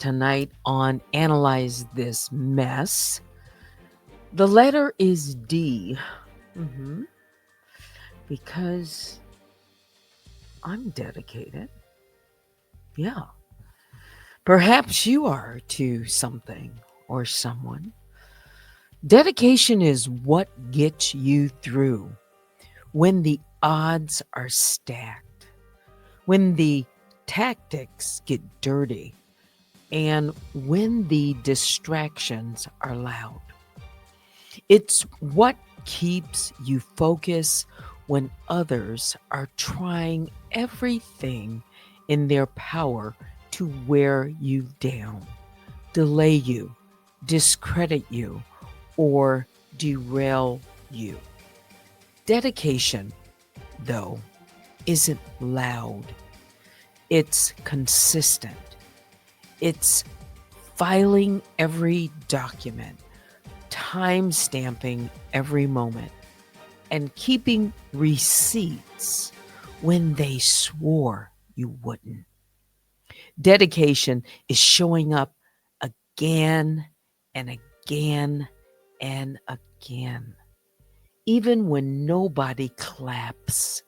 tonight on Analyze This Mess. The letter is D. Because I'm dedicated. Yeah. Perhaps you are to something or someone. Dedication is what gets you through when the odds are stacked, when the tactics get dirty, and when the distractions are loud. It's what keeps you focused when others are trying everything in their power to wear you down, delay you, discredit you, or derail you. Dedication, though, isn't loud. It's consistent. It's filing every document, time-stamping every moment, and keeping receipts when they swore you wouldn't. Dedication is showing up again and again and again, even when nobody claps,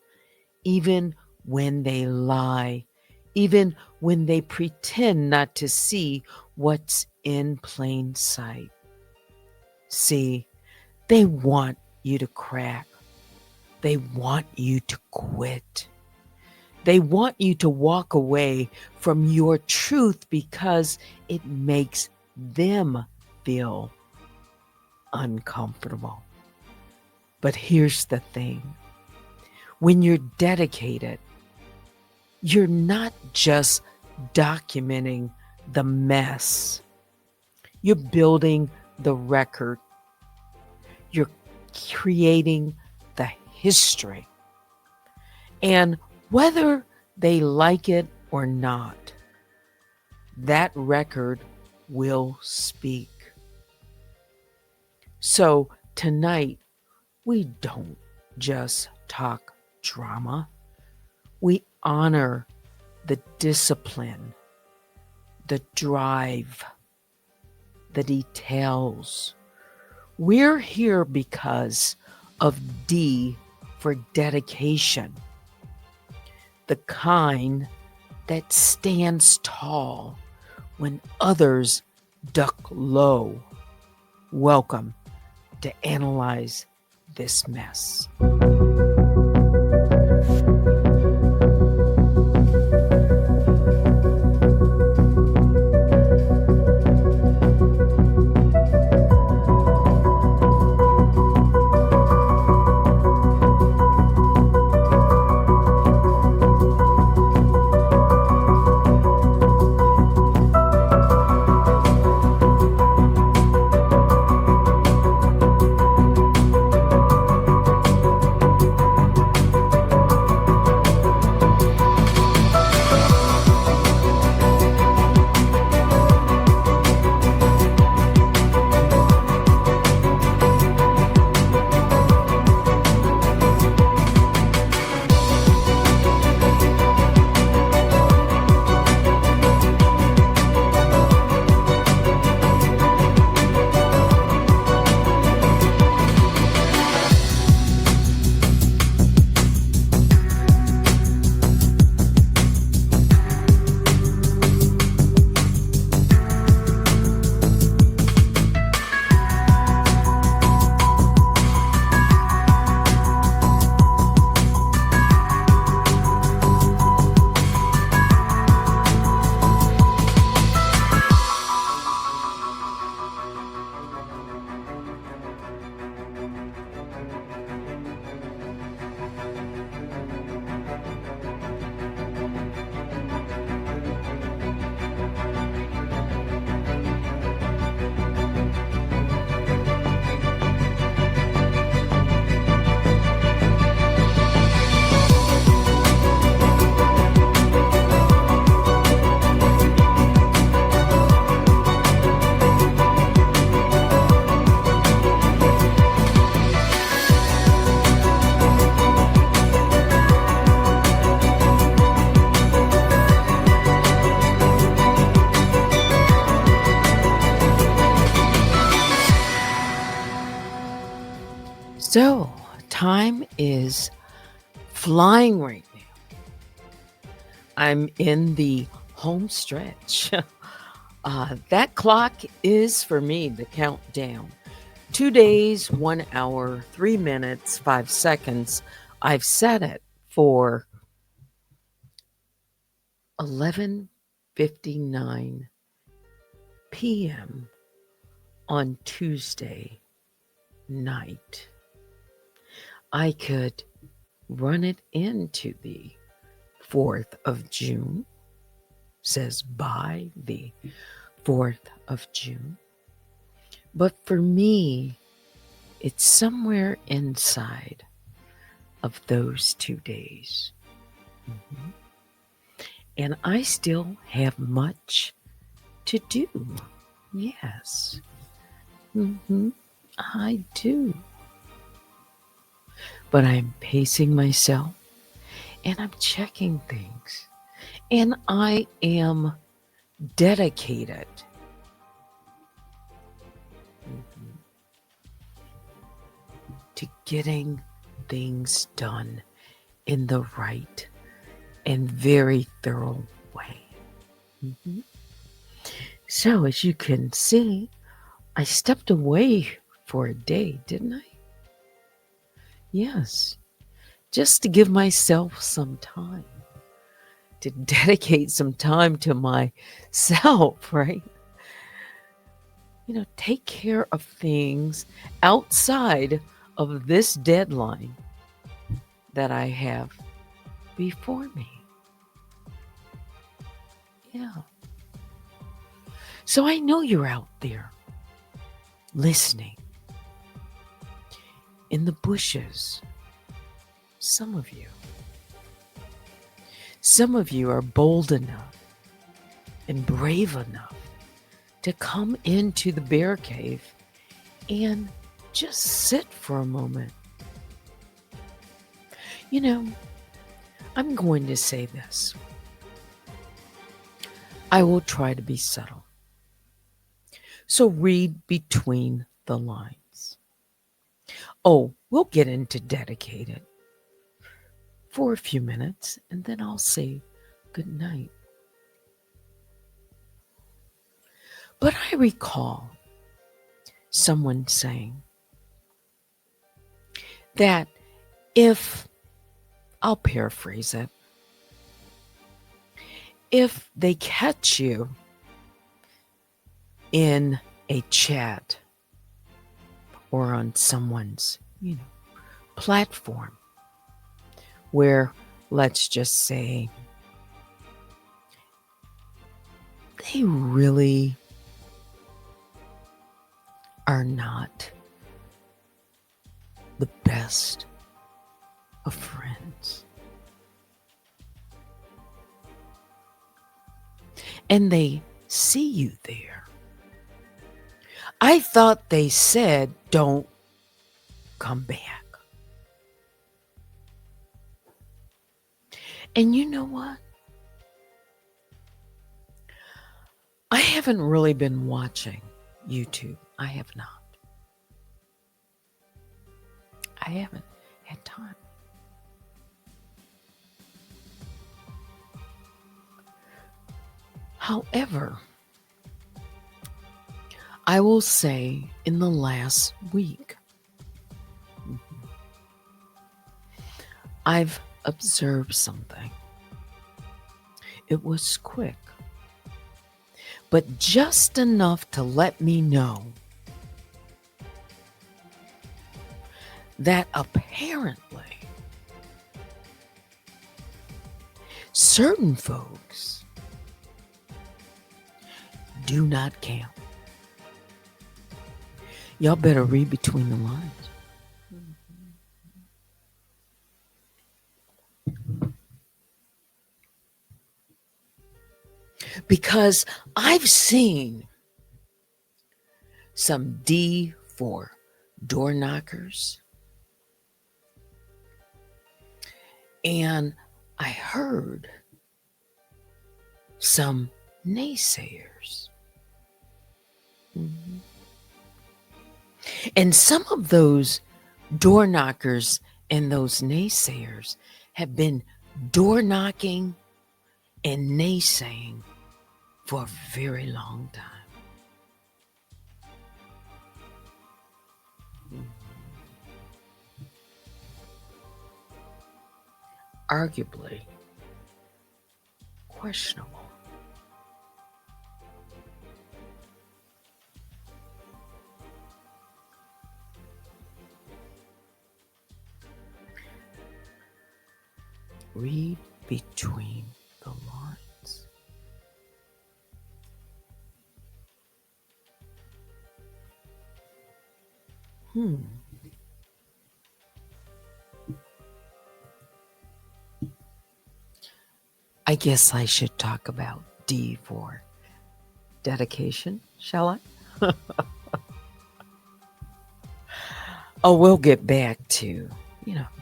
even when they lie, even when they pretend not to see what's in plain sight. See, they want you to crack. They want you to quit. They want you to walk away from your truth because it makes them feel uncomfortable. But here's the thing. When you're dedicated, you're not just documenting the mess. You're building the record. You're creating the history. And whether they like it or not, that record will speak. So tonight, we don't just talk drama. We honor the discipline, the drive, the details. We're here because of D for dedication, the kind that stands tall when others duck low. Welcome to Analyze This Mess. So, time is flying right now. I'm in the home stretch. That clock is for me the countdown. 2 days, 1 hour, 3 minutes, 5 seconds. I've set it for 11:59 p.m. on Tuesday night. I could run it into the 4th of June, says by the 4th of June. But for me, it's somewhere inside of those 2 days. Mhm. And I still have much to do. Yes. I do. But I'm pacing myself and I'm checking things. And I am dedicated to getting things done in the right and very thorough way. So, as you can see, I stepped away for a day, didn't I? Yes, just to give myself some time, to dedicate some time to myself, right? Take care of things outside of this deadline that I have before me. Yeah. So I know you're out there listening in the bushes. Some of you. Some of you are bold enough and brave enough to come into the bear cave and just sit for a moment. I'm going to say this. I will try to be subtle. So read between the lines. Oh, we'll get into dedicated for a few minutes, and then I'll say good night. But I recall someone saying that I'll paraphrase it, if they catch you in a chat or on someone's, platform where, let's just say, they really are not the best of friends. And they see you there. I thought they said, don't come back. And you know what? I haven't really been watching YouTube. I have not. I haven't had time. However, I will say in the last week, I've observed something. It was quick, but just enough to let me know that apparently certain folks do not count. Y'all better read between the lines. Because I've seen some D for door knockers, and I heard some naysayers. And some of those Door knockers and those naysayers have been door knocking and naysaying for a very long time. Arguably questionable. Read between the lines. I guess I should talk about D for dedication, shall I? Oh, we'll get back to,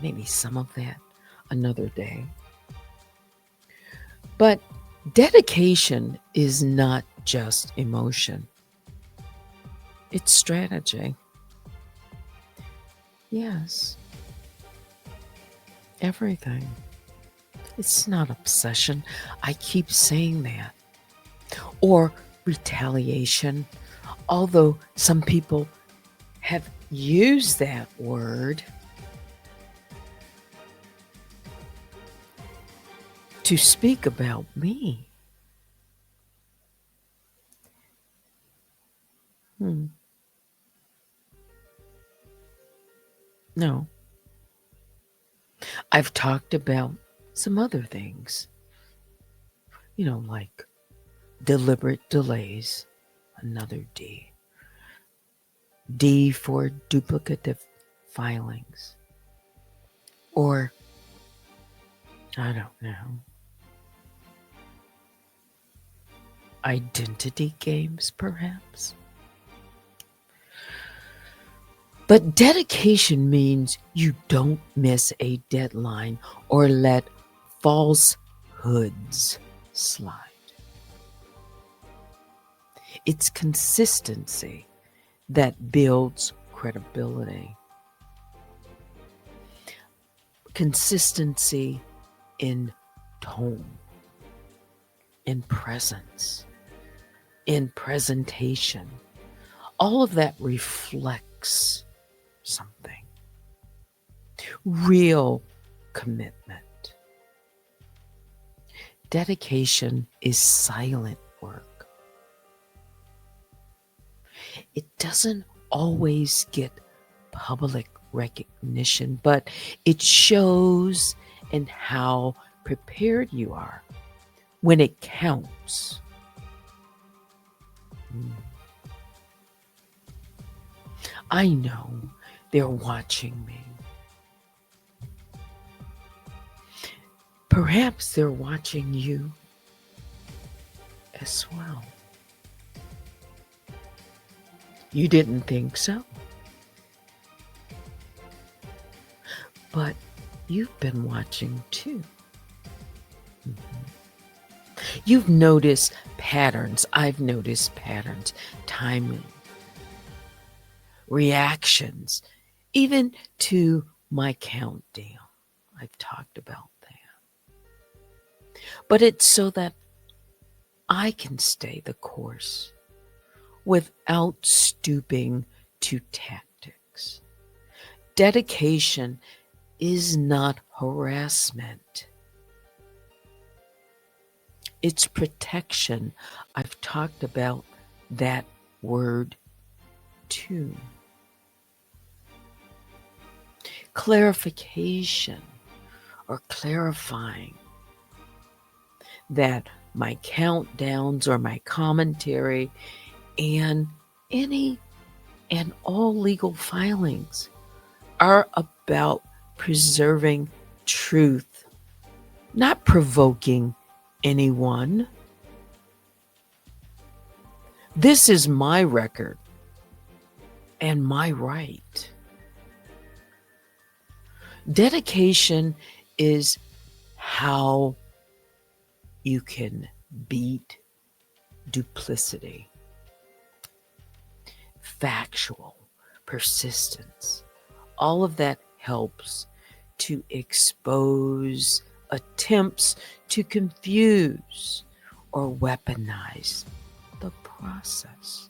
maybe some of that another day. But dedication is not just emotion. It's strategy. Yes. Everything. It's not obsession. I keep saying that. Or retaliation. Although some people have used that word to speak about me. No. I've talked about some other things, like deliberate delays, another D. D for duplicative filings. Or, I don't know, identity games, perhaps. But dedication means you don't miss a deadline or let falsehoods slide. It's consistency that builds credibility. Consistency in tone, in presence, in presentation. All of that reflects something. Real commitment. Dedication is silent work. It doesn't always get public recognition, but it shows in how prepared you are when it counts. I know they're watching me. Perhaps they're watching you as well. You didn't think so, but you've been watching too. You've noticed patterns. I've noticed patterns, timing, reactions, even to my countdown. I've talked about that. But it's so that I can stay the course without stooping to tactics. Dedication is not harassment. It's protection. I've talked about that word too. Clarification or clarifying that my countdowns or my commentary and any and all legal filings are about preserving truth, not provoking anyone. This is my record and my right. Dedication is how you can beat duplicity. Factual persistence, all of that helps to expose attempts to confuse or weaponize the process.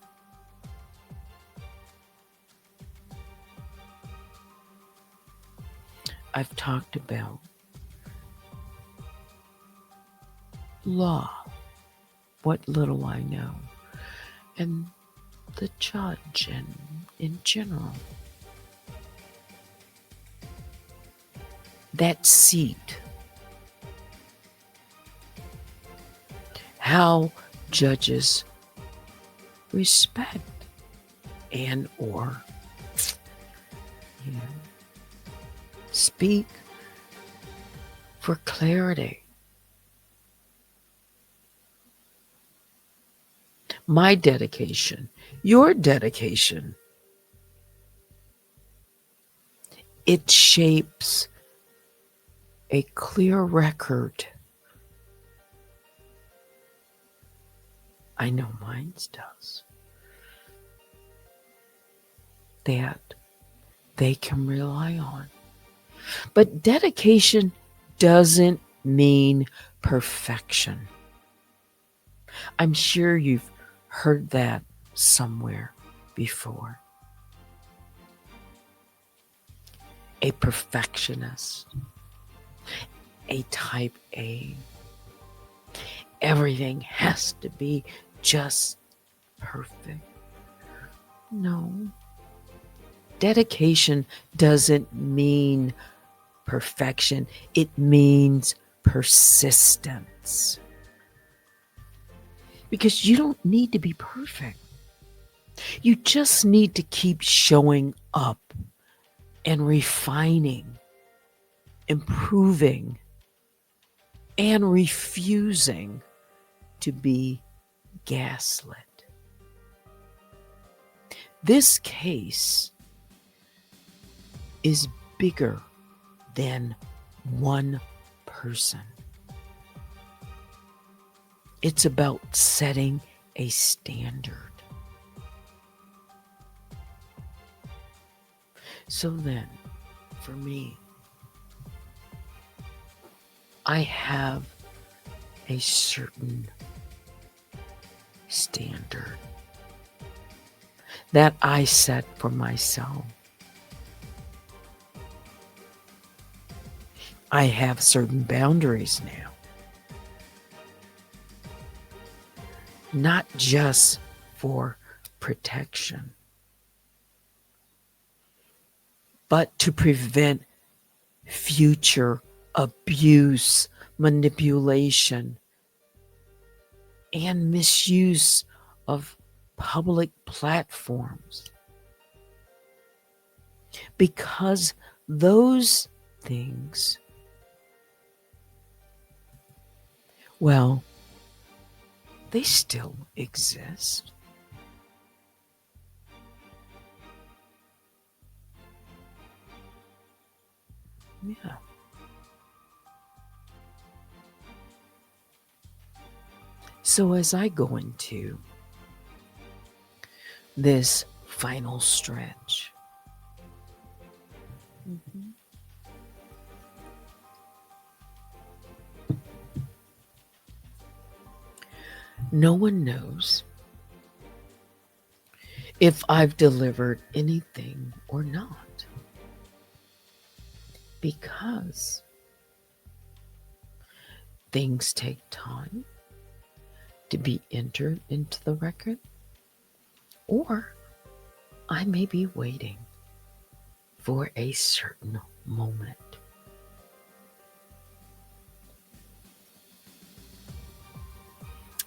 I've talked about law, what little I know, and the judge, and in general. That seat, how judges respect and or speak for clarity. My dedication, your dedication, it shapes a clear record. I know mine does. That they can rely on. But dedication doesn't mean perfection. I'm sure you've heard that somewhere before. A perfectionist, a type A. Everything has to be just perfect. No. Dedication doesn't mean perfection. It means persistence. Because you don't need to be perfect. You just need to keep showing up and refining, improving, and refusing to be gaslit. This case is bigger than one person. It's about setting a standard. So then, for me, I have a certain standard that I set for myself. I have certain boundaries now. Not just for protection, but to prevent future abuse, manipulation, and misuse of public platforms. Because those things, well, they still exist. Yeah. So as I go into this final stretch, no one knows if I've delivered anything or not, because things take time to be entered into the record, or I may be waiting for a certain moment.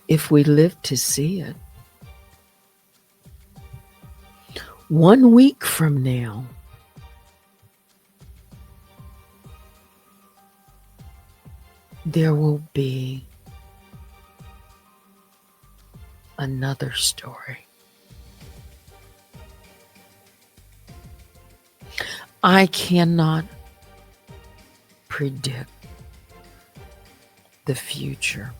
If we live to see it, 1 week from now, there will be another story. I cannot predict the future,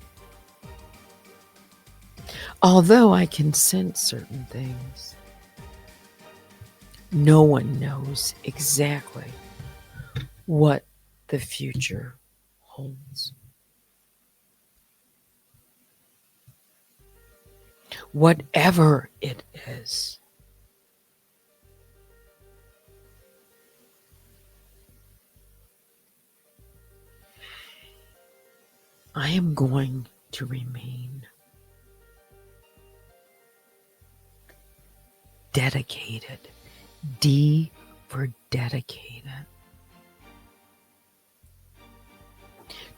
although I can sense certain things. No one knows exactly what the future holds. Whatever it is, I am going to remain dedicated, D for dedicated,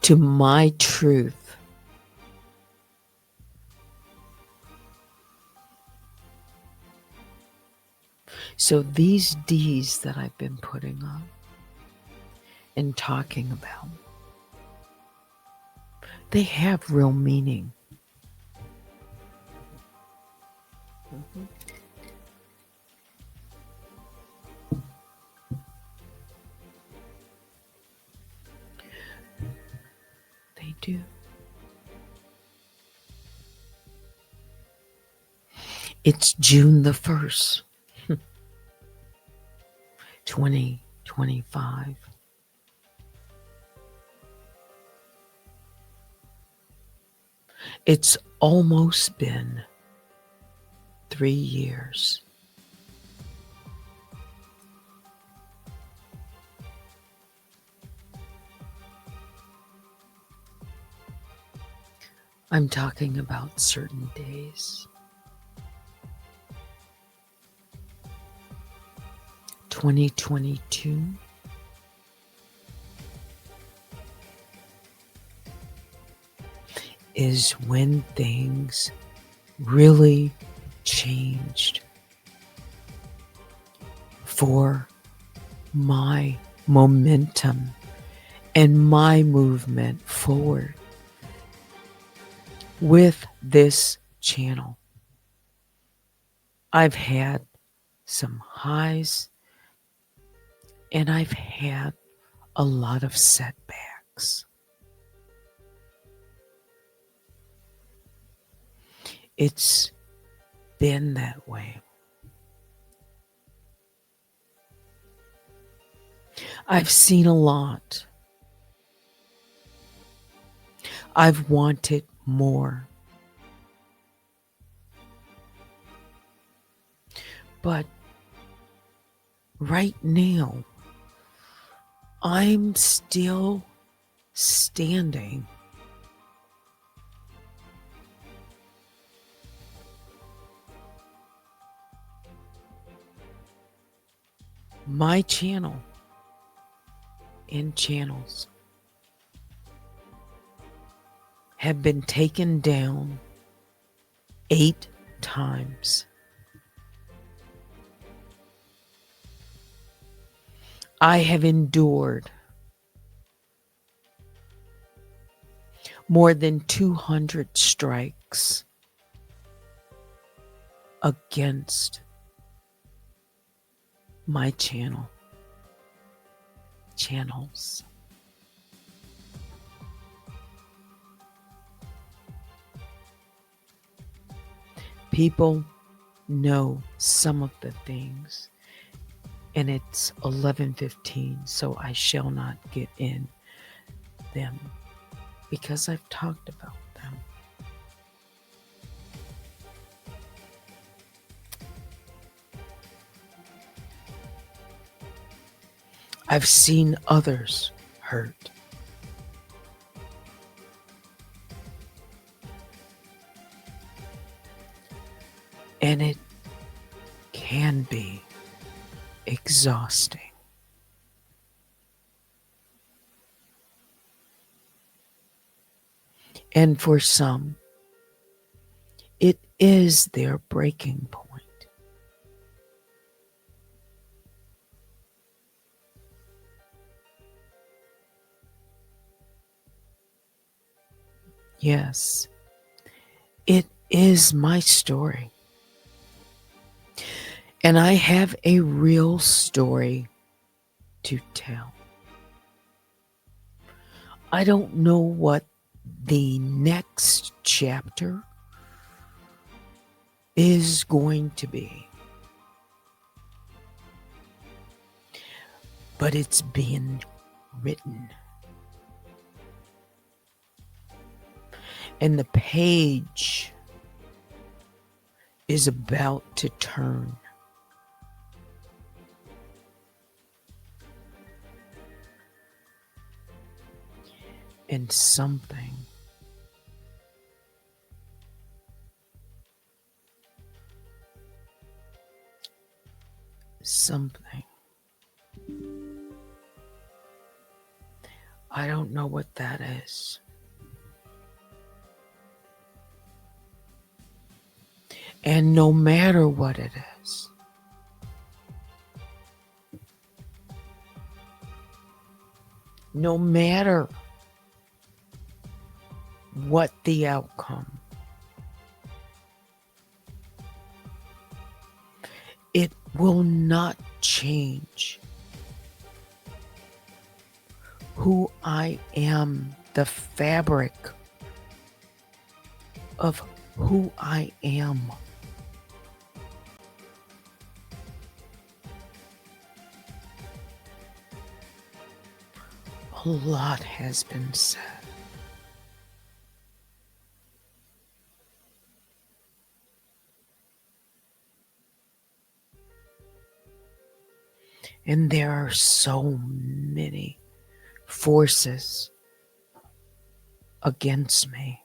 to my truth. So these D's that I've been putting up and talking about, they have real meaning. Mhm. They do. It's June the 1st, 2025. It's almost been 3 years. I'm talking about certain days. 2022 is when things really changed for my momentum and my movement forward with this channel. I've had some highs and I've had a lot of setbacks. It's been that way. I've seen a lot. I've wanted more. But right now, I'm still standing. My channel and channels have been taken down 8 times. I have endured more than 200 strikes against my channels. People know some of the things, and it's 11:15, so I shall not get in them because I've talked about them. I've seen others hurt. And it can be exhausting. And for some, it is their breaking point. Yes, it is my story. And I have a real story to tell. I don't know what the next chapter is going to be. but it's being written. And the page is about to turn. And something I don't know what that is. And no matter what it is, no matter what the outcome, it will not change who I am, the fabric of who I am. A lot has been said. And there are so many forces against me.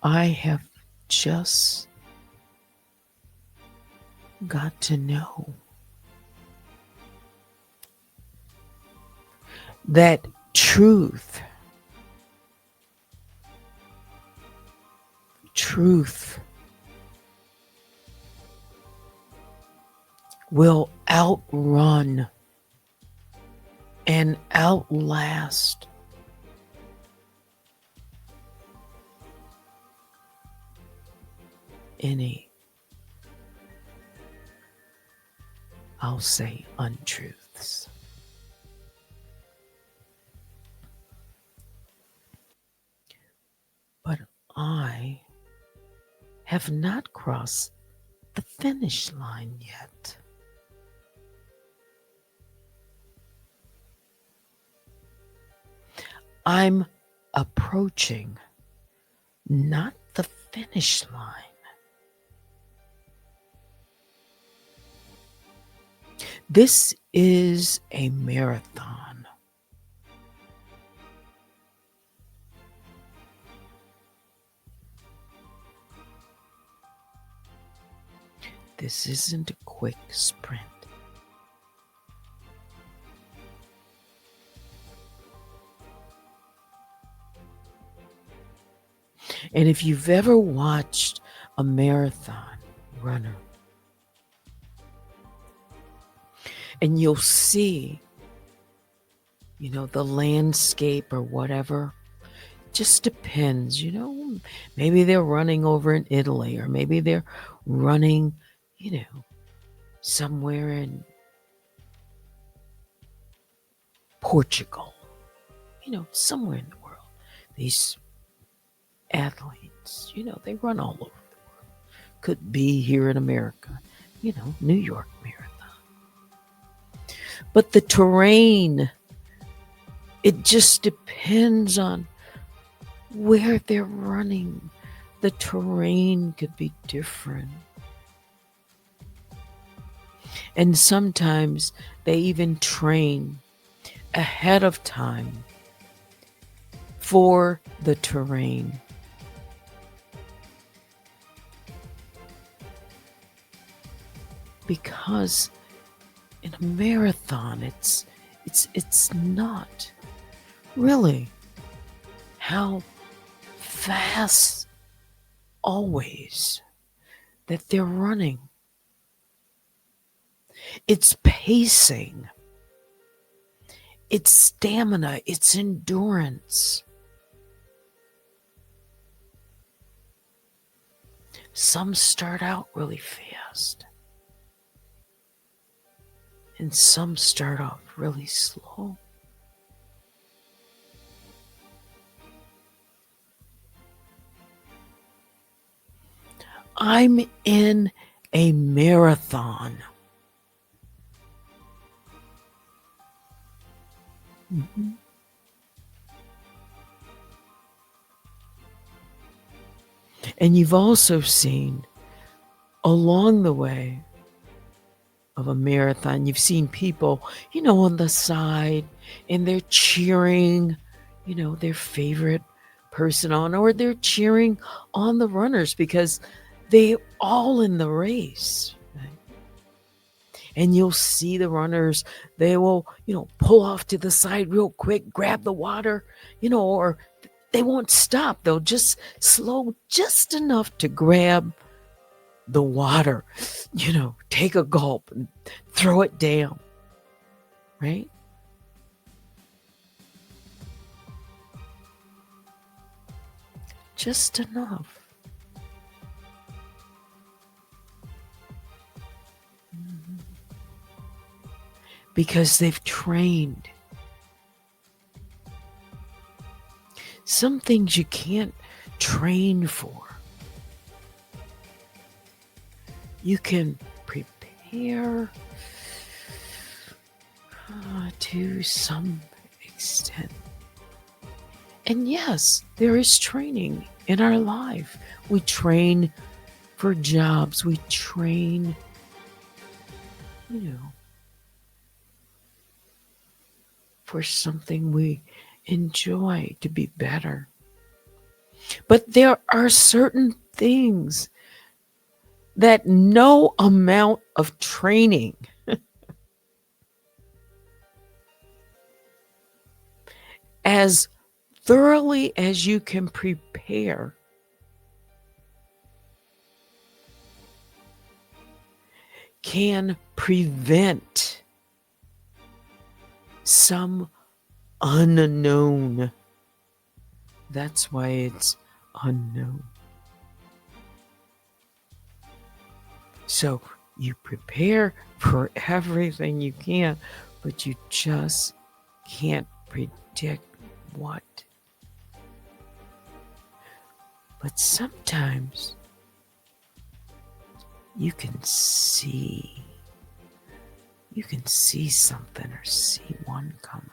I have just got to know that truth will outrun and outlast any, I'll say, untruths. But I have not crossed the finish line yet. I'm approaching not the finish line. This is a marathon. This isn't a quick sprint. And if you've ever watched a marathon runner, and you'll see, the landscape or whatever, just depends, maybe they're running over in Italy, or maybe they're running, somewhere in Portugal, somewhere in the world. These athletes, they run all over the world. Could be here in America, New York Marathon. But the terrain, it just depends on where they're running. The terrain could be different. And sometimes they even train ahead of time for the terrain. Because in a marathon, it's not really how fast always that they're running. It's pacing, it's stamina, it's endurance. Some start out really fast, and some start off really slow. I'm in a marathon. Mhm. And you've also seen along the way of a marathon, you've seen people, on the side, and they're cheering, their favorite person on, or they're cheering on the runners because they all in the race. Right? And you'll see the runners, they will, pull off to the side real quick, grab the water, or they won't stop. They'll just slow just enough to grab the water, take a gulp and throw it down, right? Just enough. Because they've trained. Some things you can't train for. You can prepare to some extent. And yes, there is training in our life. We train for jobs. We train, for something we enjoy to be better. But there are certain things that no amount of training as thoroughly as you can prepare can prevent some unknown. That's why it's unknown. So you prepare for everything you can, but you just can't predict what. But sometimes you can see something or see one coming.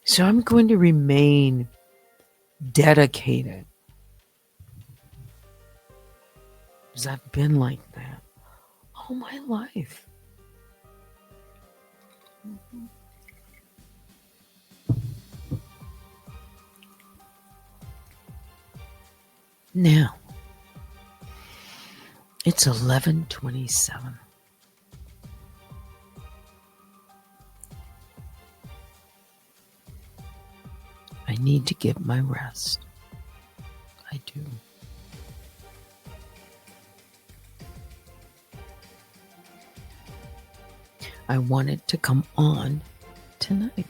So I'm going to remain dedicated, because I've been like that all my life. Now, it's 11:27. I need to get my rest. I do. I wanted to come on tonight.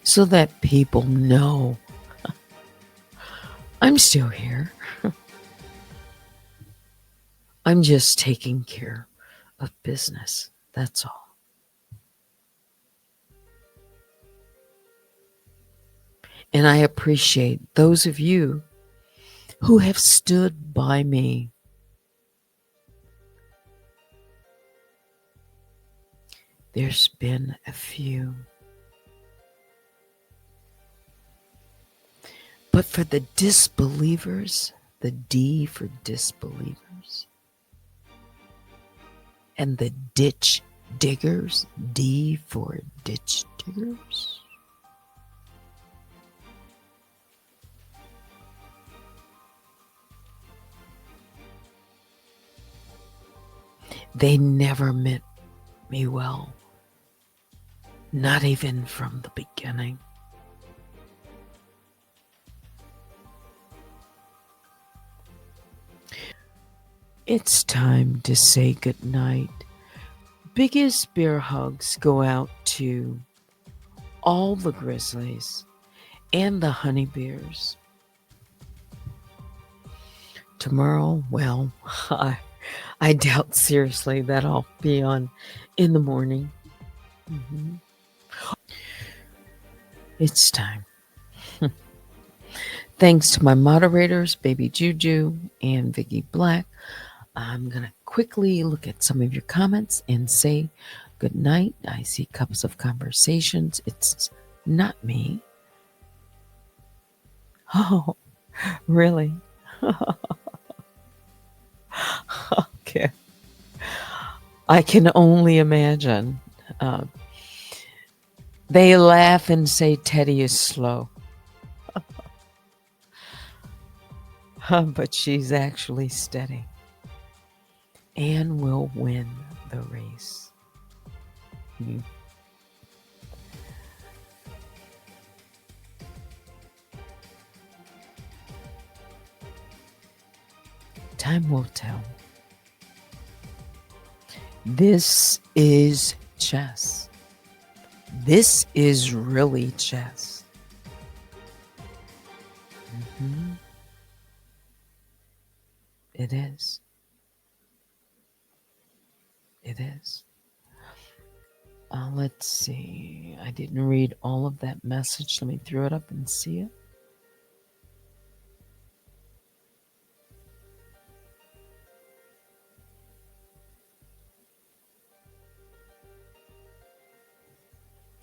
So that people know I'm still here. I'm just taking care of business. That's all. And I appreciate those of you who have stood by me. There's been a few. But for the disbelievers, the D for disbelievers, and the ditch diggers, D for ditch diggers, they never meant me well, not even from the beginning. It's time to say goodnight. Biggest bear hugs go out to all the grizzlies and the honey bears. Tomorrow, well, I doubt seriously that I'll be on in the morning. Mhm. It's time. Thanks to my moderators, Baby Juju and Vicky Black. I'm going to quickly look at some of your comments and say good night. I see cups of conversations. It's not me. Oh, really? Okay. I can only imagine. Uh, they laugh and say Teddy is slow. But she's actually steady and will win the race. Mm. Time will tell. This is chess. This is really chess. Mhm. It is. It is. Let's see. I didn't read all of that message. Let me throw it up and see it.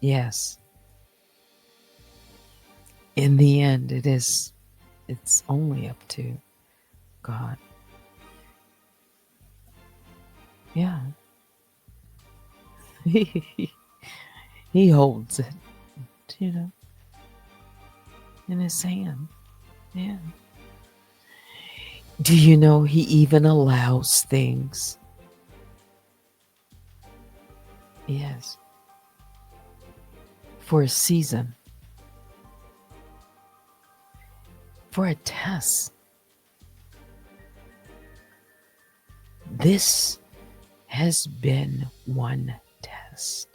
Yes. In the end, it's only up to God. Yeah. He holds it, in his hand. Yeah. Do you know he even allows things? Yes. For a season. For a test. This has been one test.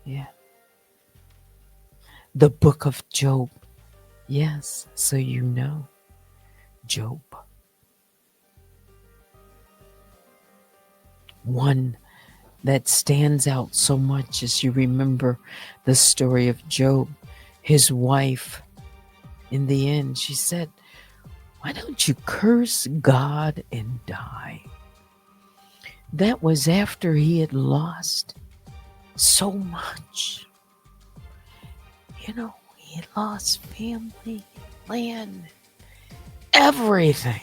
Yeah. The book of Job. Yes, so you know Job. One that stands out so much as you remember the story of Job. His wife, in the end, she said, "Why don't you curse God and die?" That was after he had lost so much. He had lost family, land, everything.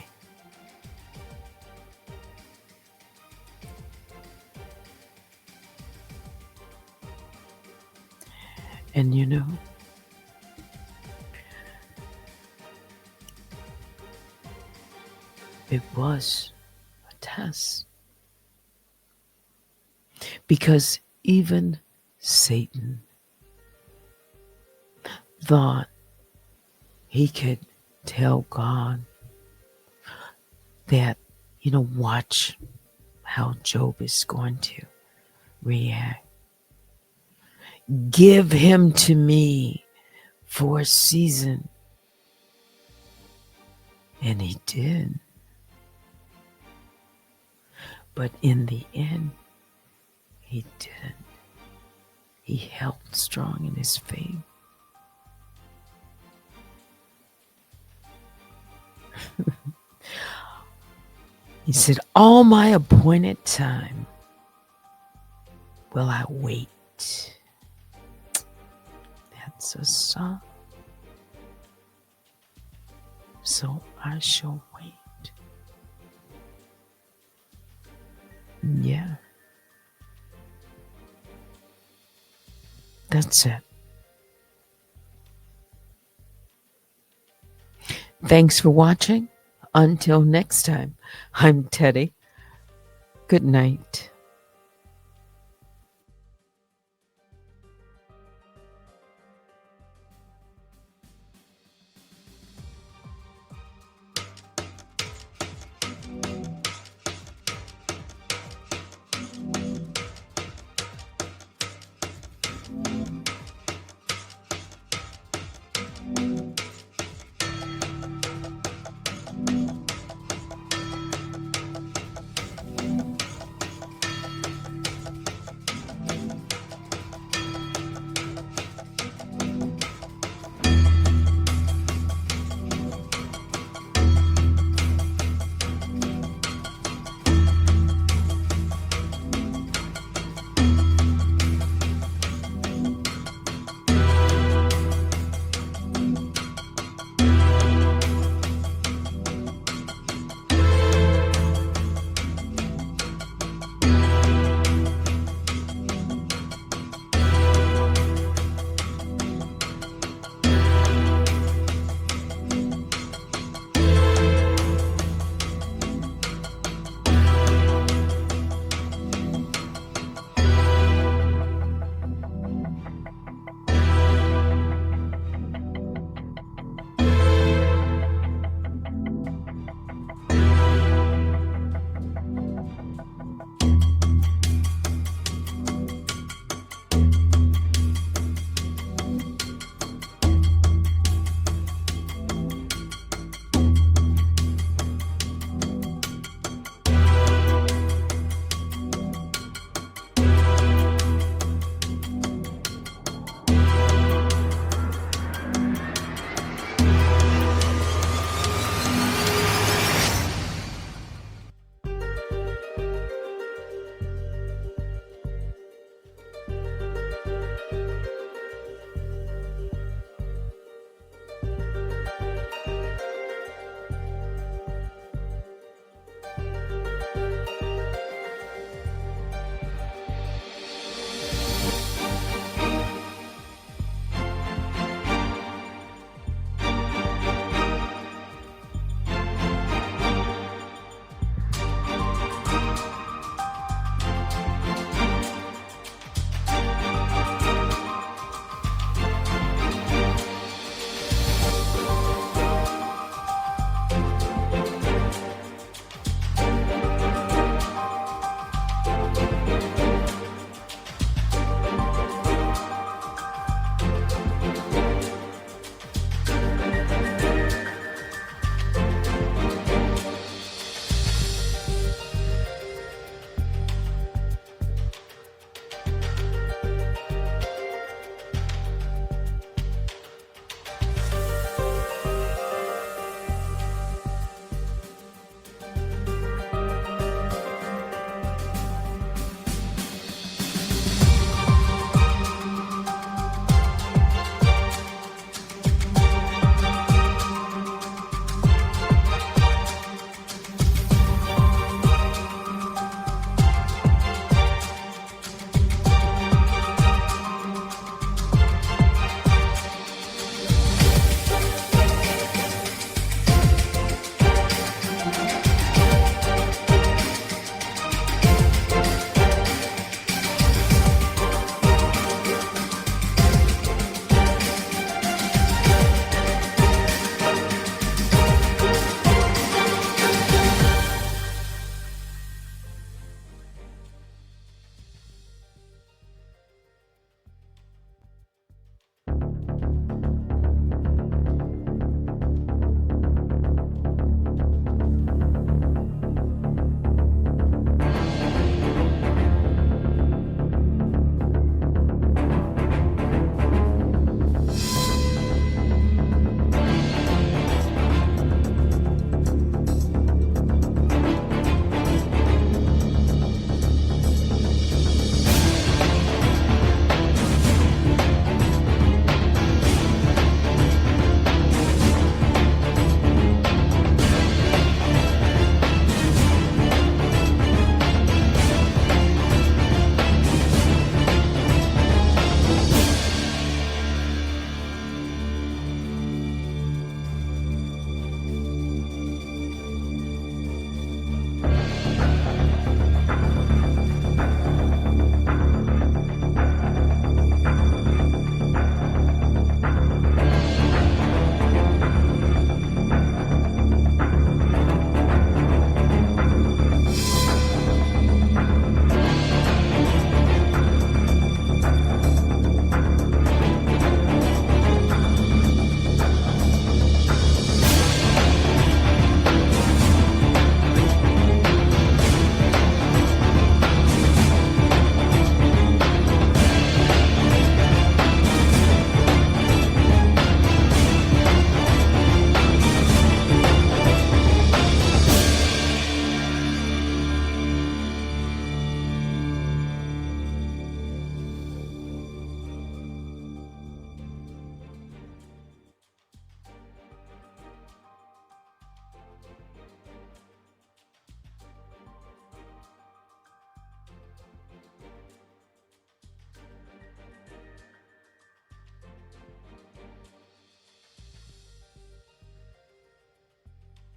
And it was a test. Because even Satan thought he could tell God that, watch how Job is going to react. Give him to me for a season. And he did. But in the end, he didn't. He held strong in his faith. He said, all my appointed time will I wait. That's a song. So I shall wait. Yeah. That's it. Thanks for watching. Until next time, I'm Teddy. Good night.